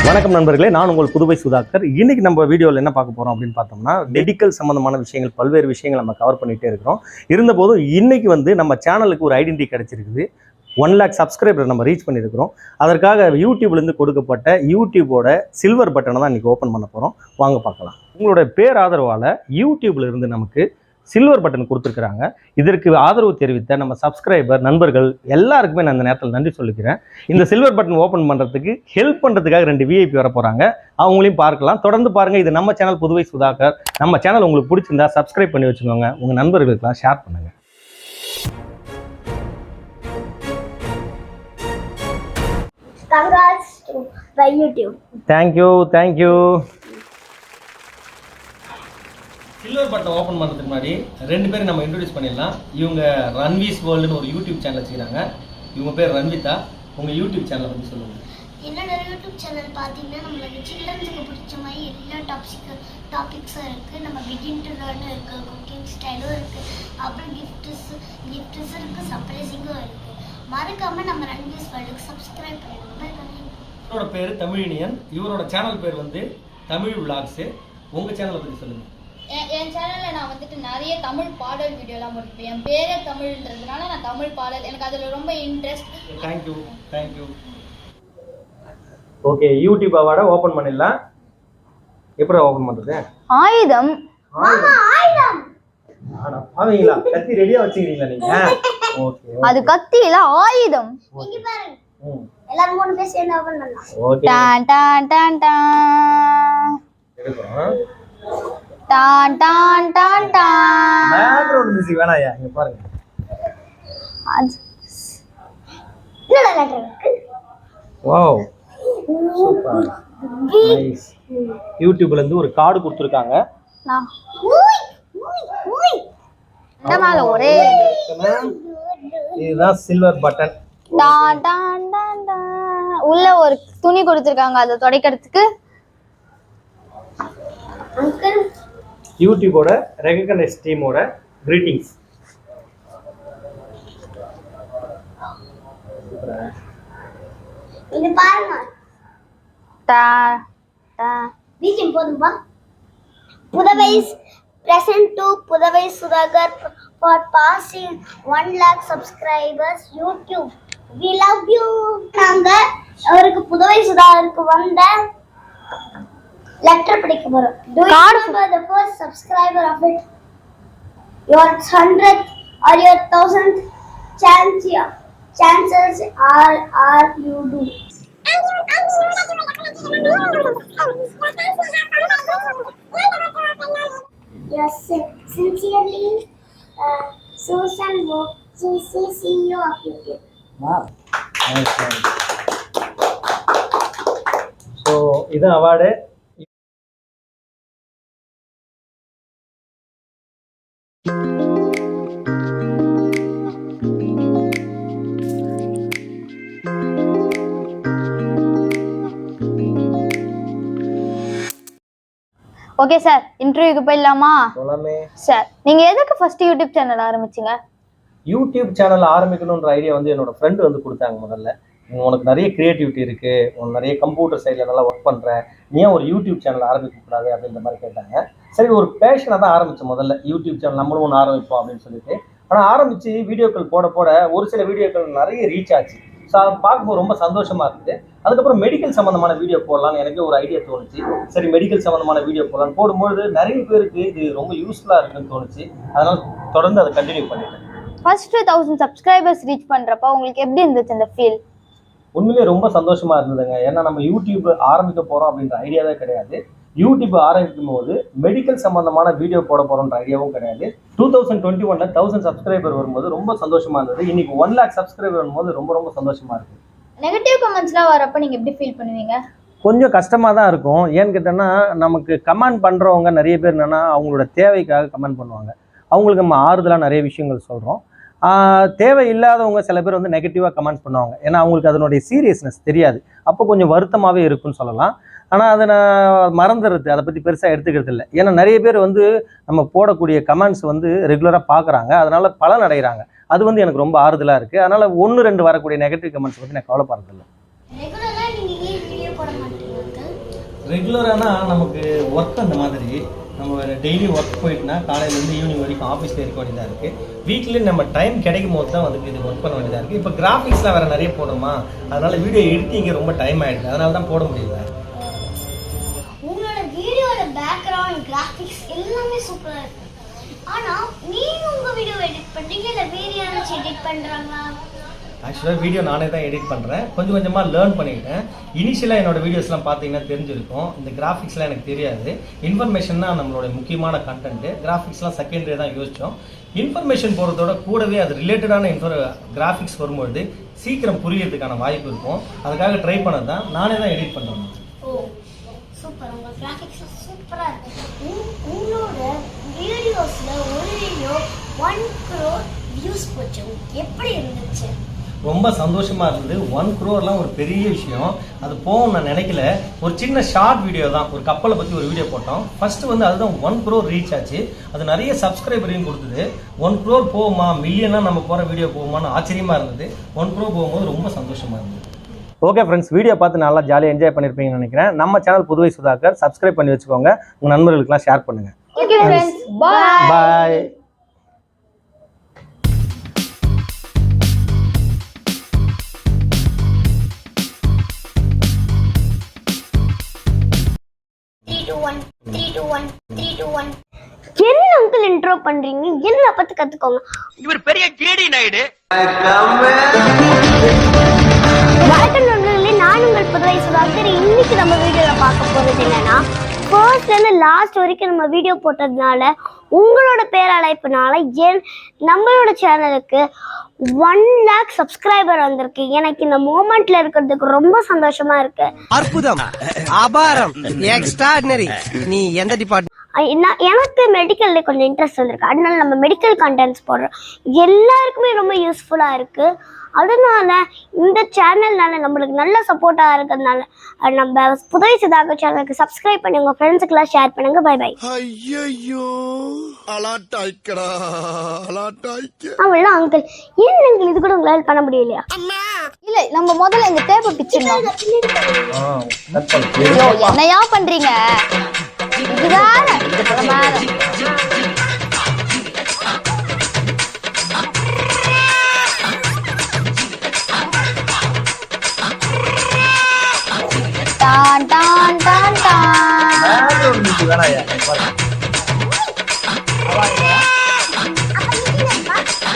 வணக்கம் நண்பர்களே, நான் உங்கள் புதுவை சுதாகர். இன்னைக்கு நம்ம வீடியோவில் என்ன பார்க்க போகிறோம் அப்படின்னு பார்த்தோம்னா, மெடிக்கல் சம்மந்தமான விஷயங்கள், பல்வேறு விஷயங்கள் நம்ம கவர் பண்ணிகிட்டே இருக்கிறோம். இருந்தபோதும் இன்னைக்கு நம்ம சேனலுக்கு ஒரு ஐடென்டிட்டி கிடச்சிருக்குது. 1 lakh சப்ஸ்கிரைபர் நம்ம ரீச் பண்ணியிருக்கிறோம். அதற்காக யூடியூப்லேருந்து கொடுக்கப்பட்ட யூடியூபோட சில்வர் பட்டனை தான் இன்றைக்கி ஓப்பன் பண்ண போகிறோம். வாங்க பார்க்கலாம். உங்களோட பேராதரவால் யூடியூப்ல இருந்து நமக்கு சில்வர் பட்டன் கொடுத்துருக்குறாங்க. இதற்கு ஆதரவு தெரிவித்த நம்ம சப்ஸ்கிரைபர் நண்பர்கள் எல்லாருக்குமே நான் இந்த நேரத்தில் நன்றி சொல்லிக்கிறேன். இந்த சில்வர் பட்டன் ஓப்பன் பண்ணுறதுக்கு ஹெல்ப் பண்ணுறதுக்காக 2 விஐபி வர போகிறாங்க. அவங்களையும் பார்க்கலாம். தொடர்ந்து பாருங்கள். இது நம்ம சேனல் புதுவை சுதாகர். நம்ம சேனல் உங்களுக்கு பிடிச்சிருந்தா சப்ஸ்கிரைப் பண்ணி வச்சுக்கோங்க. உங்கள் நண்பர்களுக்கெல்லாம் ஷேர் பண்ணுங்கள். Congrats to by YouTube. Thank you. Silver button open பண்ணுறதுக்கு முன்னாடி 2 பேரும் நம்ம இன்ட்ரோடியூஸ் பண்ணிடலாம். இவங்க ரன்வீஸ் வேர்ல்டுன்னு ஒரு யூடியூப் சேனல் வச்சுக்கிறாங்க. இவங்க பேர் ரன்விதா. உங்கள் யூடியூப் சேனலை பற்றி சொல்லுங்கள். என்னோட யூடியூப் சேனல் பார்த்தீங்கன்னா நம்மளுக்கு சில்ட்ரன்ஸுக்கு பிடிச்ச மாதிரி எல்லா டாபிக்ஸும் இருக்குது. நம்ம பிகின் டு லேர்ன் இருக்குது, குக்கிங் ஸ்டைலும் இருக்குது, அப்புறம் கிஃப்ட்ஸ் இருக்குது, சர்ப்ரைசிங்கும் இருக்குது. மறக்காமல் நம்ம ரன்வீஸ் வேர்ல்டுக்கு சப்ஸ்கிரைப் பண்ணிடுங்க. இவரோட பேர் தமிழினியன். இவரோட சேனல் பேர் தமிழ் விளாக்ஸு. உங்கள் சேனலை பற்றி சொல்லுங்கள். என் சேனலில் நான் நிறைய தமிழ் பாடல் வீடியோலாம் போட்டுருப்பேன். என் பேரே தமிழ்ன்றதுனால நான் தமிழ் பாடல், எனக்கு அதில் ரொம்ப இன்ட்ரெஸ்ட். தேங்க்யூ. ஓகே, யூடியூப் அவார்டை ஓப்பன் பண்ணிடலாம். எப்படி ஓப்பன் பண்ணுறது? ஆயுதம். பாவீங்களா? கத்தி ரெடியாக வச்சுக்கிறீங்களா நீங்கள்? ஓகே, அது கத்தி இல்லை, ஆயுதம். எல்லாரும் 3 பேர் சேர்ந்து ஓப்பன் பண்ணலாம். ஓகே, டான் டான் டான் டான் எடுக்கிறோம். டான் டான் டான் டான். பேக்ரவுண்ட் மியூசிக் வேணாயா? இங்க பாருங்க. என்னடா லெட்டர் இருக்கு? Wow, super, nice. யூடியூப்ல இருந்து ஒரு கார்டு கொடுத்திருக்காங்க. நான் இந்த மேல ஒரே இதுதான் சில்வர் பட்டன். டான் டான் டான் டான். உள்ள ஒரு துணி கொடுத்திருக்காங்க அதை துடைக்கிறதுக்கு. அங்கிள், யூடியூபோட ரெகக்னைஸ் டீமோட கிரீட்டிங்ஸ். இது பாருங்க. டா டா வீடியோ போடும்பா. Puduvai present to Puduvai Sudhakar for passing 1 lakh subscribers YouTube. We love you. நாங்க அவருக்கு புதுவை சுதாகருக்கு வந்த லெட்டர் படிக்க போறோம். Do you remember the first subscriber of it? Your 100th or your 1000th chances are you do. Yes, sincerely, Susan Wook, CEO of YouTube. Wow, nice. So, இது award. Okay sir, இன்டர்வியூக்கு போயிடலாமா? சொல்லமே sir, நீங்க எதுக்கு first YouTube channel ஆரம்பிச்சீங்க? YouTube channel ஆரம்பிக்கணுன்ற idea என்னோட friend கொடுத்தாங்க. முதல்ல உனக்கு நிறைய கிரியேட்டிவிட்டி இருக்கு, உனக்கு நிறைய கம்ப்யூட்டர் சைடில் நல்லா ஒர்க் பண்ற, நீ ஏன் ஒரு யூடியூப் சேனல் ஆரம்பிக்கக்கூடாது அப்படின்ற மாதிரி கேட்டாங்க. சரி, ஒரு பேஷனை தான் ஆரம்பித்தேன். முதல்ல யூடியூப் சேனல் நம்மளும் ஒன்று ஆரம்பிப்போம் அப்படின்னு சொல்லிட்டு. ஆனால் ஆரம்பித்து வீடியோக்கள் போட ஒரு சில வீடியோக்கள் நிறைய ரீச் ஆச்சு. ஸோ அதை பார்க்கும்போது ரொம்ப சந்தோஷமாக இருக்குது. அதுக்கப்புறம் மெடிக்கல் சம்மந்தமான வீடியோ போடலான்னு எனக்கு ஒரு ஐடியா தோணுச்சு. சரி, மெடிக்கல் சம்மந்தமான வீடியோ போடலான்னு போடும்போது நிறைய பேருக்கு இது ரொம்ப யூஸ்ஃபுல்லாக இருக்குன்னு தோணுச்சு. அதனால் தொடர்ந்து அதை கண்டினியூ பண்ணிட்டேன். ஃபர்ஸ்ட் 1000 சப்ஸ்கிரைபர்ஸ் ரீச் பண்ணுறப்போ உங்களுக்கு எப்படி இருந்துச்சு அந்த ஃபீல்? உண்மையிலே ரொம்ப சந்தோஷமாக இருந்ததுங்க. ஏன்னா நம்ம யூடியூப் ஆரம்பிக்க போகிறோம் அப்படின்ற ஐடியாவே கிடையாது. யூடியூப் ஆரம்பிக்கும் போது மெடிக்கல் சம்பந்தமான வீடியோ போட போகிறோன்ற ஐடியாவும் கிடையாது. 2021 1000 சப்ஸ்கிரைபர் வரும்போது ரொம்ப சந்தோஷமாக இருந்தது. இன்னைக்கு 1 lakh சப்ஸ்கிரைபர் வரும்போது ரொம்ப ரொம்ப சந்தோஷமாக இருக்குது. நெகட்டிவ் கமெண்ட்ஸ்லாம் வரப்போ நீங்கள் எப்படி ஃபீல் பண்ணுவீங்க? கொஞ்சம் கஷ்டமாக தான் இருக்கும். ஏன்னு கேட்டோன்னா, நமக்கு கமெண்ட் பண்ணுறவங்க நிறைய பேர் என்னென்னா அவங்களோட தேவைக்காக கமெண்ட் பண்ணுவாங்க. அவங்களுக்கு நம்ம ஆறுதலாக நிறைய விஷயங்கள் சொல்கிறோம். தேவை இல்லாதவங்க சில பேர் நெகட்டிவாக கமெண்ட் பண்ணுவாங்க. ஏன்னா அவங்களுக்கு அதனுடைய சீரியஸ்னஸ் தெரியாது. அப்போ கொஞ்சம் வருத்தமாகவே இருக்குன்னு சொல்லலாம். ஆனால் அதை நான் மறந்துடுறது, அதை பற்றி பெருசாக எடுத்துக்கிறது இல்லை. ஏன்னா நிறைய பேர் நம்ம போடக்கூடிய கமெண்ட்ஸ் ரெகுலராக பார்க்குறாங்க, அதனால் பலன் அடைகிறாங்க. அது எனக்கு ரொம்ப ஆறுதலாக இருக்குது. அதனால் 1-2 வரக்கூடிய நெகட்டிவ் கமெண்ட்ஸ் பற்றி நான் கவலைப்படுறதில்லை. ரெகுலராக நீங்கள் வீடியோ போட மாட்டீங்க? ரெகுலரானா நமக்கு ஒர்க் அந்த மாதிரி நம்ம டெய்லி ஒர்க் போயிட்டுனா காலையிலேருந்து ஈவினிங் வரைக்கும் ஆஃபீஸில் இருக்க வேண்டியதாக இருக்குது. வீக்லி நம்ம டைம் கிடைக்கும் போது தான் வந்து இது ஒர்க் பண்ண வேண்டியதாக இருக்குது. இப்போ கிராஃபிக்ஸ்லாம் வேறு நிறைய போடுமா, அதனால் வீடியோ எடிட்டிங்க ரொம்ப டைம் ஆகிடுது, அதனால தான் போட முடியல. உங்களோட வீடியோட பேக்ரவுண்ட் கிராஃபிக்ஸ் எல்லாமே சூப்பராக இருக்கு. ஆனால் நீங்கள் உங்கள் வீடியோ எடிட் பண்ணுறீங்க இல்லை வேறு யாராச்சும் எடிட் பண்ணுறாங்களா? ஆக்சுவலாக வீடியோ நானே தான் எடிட் பண்ணுறேன். கொஞ்சம் கொஞ்சமாக லேர்ன் பண்ணிக்கிட்டேன். இனிஷியலாக என்னோட வீடியோஸ்லாம் பார்த்தீங்கன்னா தெரிஞ்சிருக்கும். இந்த கிராஃபிக்ஸ்லாம் எனக்கு தெரியாது. இன்ஃபர்மேஷன் தான் நம்மளோட முக்கியமான கண்டென்ட்டு. கிராஃபிக்ஸ்லாம் செகண்டரி தான் யோசித்தோம். இன்ஃபர்மேஷன் போகிறதோட கூடவே அது ரிலேட்டடான கிராஃபிக்ஸ் வரும்பொழுது சீக்கிரம் புரியறதுக்கான வாய்ப்பு இருக்கும். அதுக்காக ட்ரை பண்ணது தான். நானே தான் எடிட் பண்ணுறேன். ஓ சூப்பர், உங்கள் கிராஃபிக்ஸ் சூப்பராக இருக்கு. உங்களோட வீடியோஸில் ஒரு வீடியோ 1 crore வியூஸ் போச்சு, எப்படி இருந்துச்சு? ரொம்ப சந்தோஷமாக இருந்தது. 1 crore ஒரு பெரிய விஷயம். அது போகும் நான் நினைக்கல. ஒரு சின்ன ஷார்ட் வீடியோ தான், ஒரு கப்பலை பற்றி ஒரு வீடியோ போட்டோம். ஃபர்ஸ்ட் வந்து அதுதான் 1 crore ரீச் ஆச்சு. அது நிறைய சப்ஸ்கிரைபரையும் கொடுத்தது. 1 crore போகுமா, மில்லியனாக நம்ம போகிற வீடியோ போகுமான்னு ஆச்சரியமாக இருந்தது. 1 crore போகும்போது ரொம்ப சந்தோஷமாக இருந்தது. ஓகே ஃப்ரெண்ட்ஸ், வீடியோ பார்த்து நல்லா ஜாலியாக என்ஜாய் பண்ணியிருப்பீங்கன்னு நினைக்கிறேன். நம்ம சேனல் புதுவை சுதாகர் சப்ஸ்கிரைப் பண்ணி வச்சுக்கோங்க. உங்கள் நண்பர்களுக்கெல்லாம் ஷேர் பண்ணுங்கள். ஓகே ஃப்ரெண்ட்ஸ், பை பாய். என்ன அங்கிள் இன்ட்ரோ பண்றீங்க? என்ன பத்தி கத்துக்கோங்க. இவர் பெரிய கேடி நாயுடு. வணக்கம் நண்பர்களே, நான் உங்கள் புதுவை சுதாகர். இன்னைக்கு நம்ம வீடியோல பார்க்க போறது என்னன்னா, ஃபர்ஸ்ட்ல இருந்து லாஸ்ட் வரைக்கும் நம்ம வீடியோ போட்டதுனால உங்களோட பேரழைப்புனால நம்மளோட சேனலுக்கு 1 lakh சப்ஸ்கிரைபர் வந்திருக்கு. எனக்கு இந்த மூமெண்ட்ல இருக்கிறதுக்கு ரொம்ப சந்தோஷமா இருக்கு. அற்புதம், அபாரம், எக்ஸ்ட்ராடினரி. நீ எந்த டிபார்ட்மெண்ட்? எனக்கு மெடிக்கல்ல கொஞ்சம் இன்ட்ரெஸ்ட் வந்திருக்கு. அதனால நம்ம மெடிக்கல் கண்டென்ட்ஸ் போடுறோம். எல்லாருக்குமே ரொம்ப யூஸ்ஃபுல்லா இருக்கு. அதனால இந்த சேனல்னால நம்மளுக்கு நல்ல சப்போர்ட்டா இருக்கிறதுனால நம்ம புதுவை சுதாகர் சேனலுக்கு சப்ஸ்கிரைப் பண்ணி உங்க ஃப்ரெண்ட்ஸுக்கெல்லாம் ஷேர் பண்ணுங்க. Bye bye. ஐயோ அலாட்டாய்க்கடா அலாட்டாய்க்க. அவ்வளோ அங்கிள், ஏன் அங்கிள் இது கூட உங்களால் பண்ண முடியலையா? இல்ல, நம்ம முதல்ல இந்த டேப்பை பிச்சிடலாம். என்னையா பண்றீங்க? இதுதானே டான் டான் டான் டான்.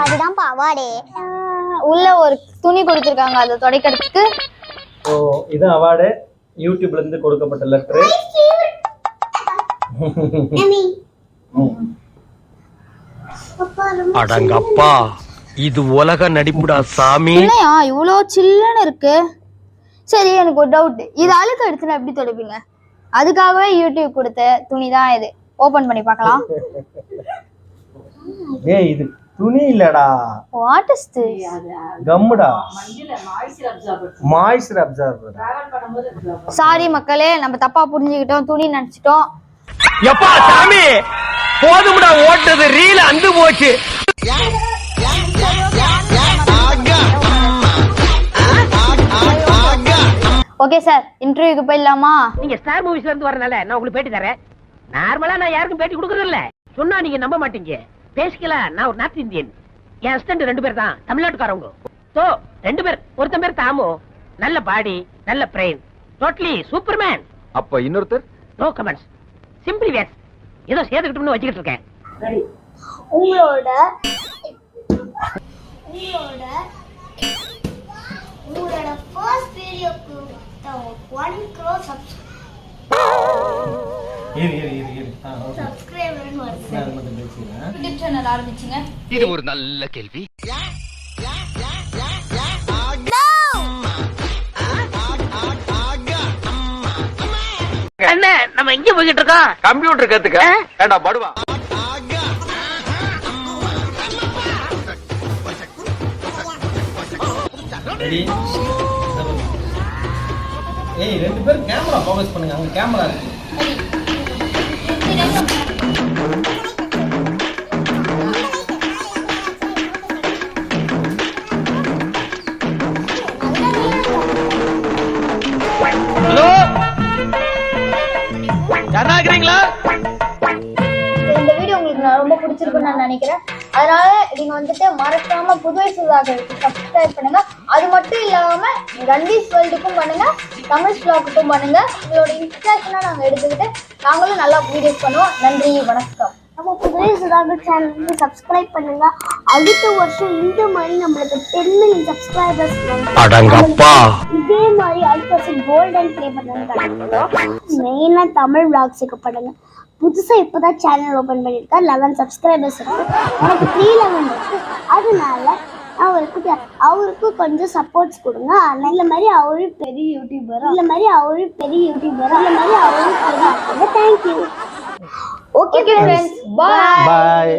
அதுதான் அவார்டே. உள்ள ஒரு துணி கொடுத்துருக்காங்க, அதை துடைக்கிறதுக்கு. ஸோ இது அவார்டு யூடியூப்ல இருந்து கொடுக்கப்பட்ட லெட்டர். அடங்கப்பா, இது உலக நடிப்புடா சாமி. என்னையா இவ்வளோ சில்லுன்னு இருக்கு? சரி, எனக்கு ஒரு டவுட். இது அழுக்கு எடுத்துனா எப்படி துடைப்பீங்க? அதுக்காகவே யூடியூப் கொடுத்த துணி தான் இது. ஓபன் பண்ணி பார்க்கலாம். ஏய், இது துணி இல்லடா. What is this? கம்முடா, மாய்ஸ்சர் அப்சர்வர். சாரி மக்களே, நம்ம தப்பா புரிஞ்சுக்கிட்டோம், துணி நினைச்சிட்டோம். எப்பா சாமி, போதும்டா ஓட்டது, ரீல் அந்து போச்சு. ஓகே சார், இன்டர்வியூக்கு போயிடலாமா? நீங்க ஸ்டார் மூவிஸ்ல இருந்து வரனால நான் உங்களுக்கு பேட்டி தரேன். நார்மலா நான் யாருக்கும் பேட்டி கொடுக்கறது இல்ல. சொன்னா நீங்க நம்ப மாட்டீங்க. பேசிக்கலா, நான் ஒரு நார்த் இந்தியன். என் அசிஸ்டன்ட் 2 பேர் தான் தமிழ்நாட்டுக்காரவங்க. சோ 2 பேர், ஒருத்தன் பேர் தாமு, நல்ல பாடி, நல்ல பிரெயின், டோட்டலி சூப்பர்மேன். அப்ப இன்னொருத்தர்? நோ கமெண்ட்ஸ், சிம்பிளி வேஸ். ஏதோ சேர்த்துக்கிட்டோம்னு வச்சுக்கிட்டு இருக்கேன். உங்களோட ஃபர்ஸ்ட் வீடியோக்கு 1 crore சப்ஸ்கிரைபர்னு வருது. யூடியூப் சேனல் ஆரம்பிச்சீங்க. இது ஒரு நல்ல கேள்வி. என்ன நம்ம எங்க போய்கிட்டு இருக்கோம்? கம்ப்யூட்டர் கத்துக்க. ஏண்டா படுவா. ஏய், 2 பேர் கேமரா ஃபோக்கஸ் பண்ணுங்க. அங்க கேமரா இருக்கு. ஹலோ எடுக்கிறீங்களா? இந்த வீடியோ உங்களுக்கு நான் ரொம்ப பிடிச்சிருக்குன்னு நான் நினைக்கிறேன். அதனால நீங்க வந்துட்டு மறக்காம புதுவை சுதாகருக்கு சப்ஸ்கிரைப் பண்ணுங்க. அது மட்டும் இல்லாம ரன்வீஸ் வேர்ல்டுக்கும் பண்ணுங்க, தமிழ் vlogக்கும் பண்ணுங்க. உங்களோட இன்ஸ்பிரேஷனா நாங்க எடுத்துக்கிட்டு நாங்களும் நல்லா வீடியோஸ் பண்ணுவோம். நன்றி, வணக்கம். நம்ம புதுவை சுதாகர் சேனலுக்கு சப்ஸ்கிரைப் பண்ணுங்க. அடுத்த வருஷம் இந்த மாதிரி நம்மளுக்கு 10 மில்லியன் சப்ஸ்கிரைபர்ஸ் அடங்கப்பா. இதே மாதிரி அடுத்த வருஷம் கோல்டன் ப்ளே பண்ணுங்க. மெயினா தமிழ் vlogsக்கு பண்ணுங்க. புதுசா இப்பதான் சேனல் ஓபன் பண்ணிருக்கா. 11 சப்ஸ்கிரைபர்ஸ் இருக்கு. எனக்கு 311 இருக்கு. அதனால அவருக்கு கொஞ்சம் சப்போர்ட்ஸ் கொடுங்க. இந்த மாதிரி அவரு பெரிய YouTuber, thank you. Okay friends, bye. பாய்.